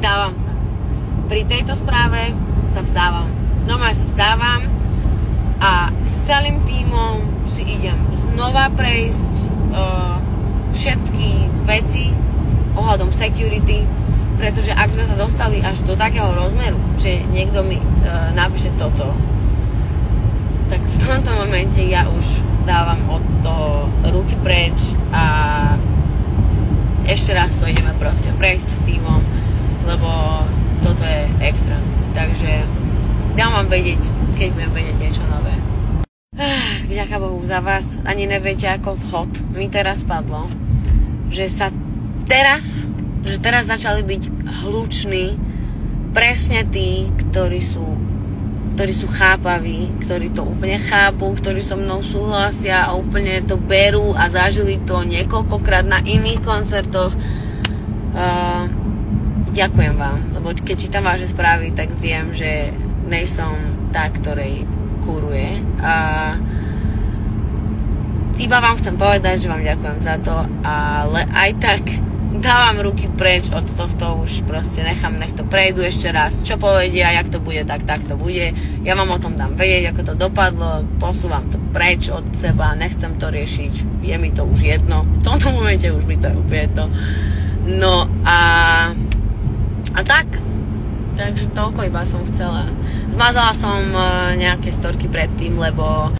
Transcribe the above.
Vzdávam sa. Pri tejto správe sa vzdávam. Normálne sa vzdávam a s celým tímom si idem znova prejsť všetky veci ohľadom security, pretože ak sme sa dostali až do takého rozmeru, že niekto mi napíše toto, tak v tomto momente ja už dávam od toho ruky preč a ešte raz to ideme proste prejsť s tímom, lebo toto je extra. Takže dám vám vedieť, keď budem vedieť niečo nové. Vďaka Bohu za vás. Ani neviete, ako vchod mi teraz padlo, že teraz začali byť hluční presne tí, ktorí sú chápaví, ktorí to úplne chápu, ktorí so mnou súhlasia a úplne to berú a zažili to niekoľkokrát na iných koncertoch. Ďakujem vám, lebo keď čítam vaše správy, tak viem, že nejsom tá, ktorej kuruje. A iba vám chcem povedať, že vám ďakujem za to, ale aj tak dávam ruky preč od tohto, už proste nech to prejdu ešte raz. Čo povedia, jak to bude, tak to bude. Ja vám o tom dám vedieť, ako to dopadlo, posúvam to preč od seba, nechcem to riešiť, je mi to už jedno. V tomto momente už mi to je úplne jedno. No a tak, takže toľko iba som chcela. Zmazala som nejaké storky predtým, lebo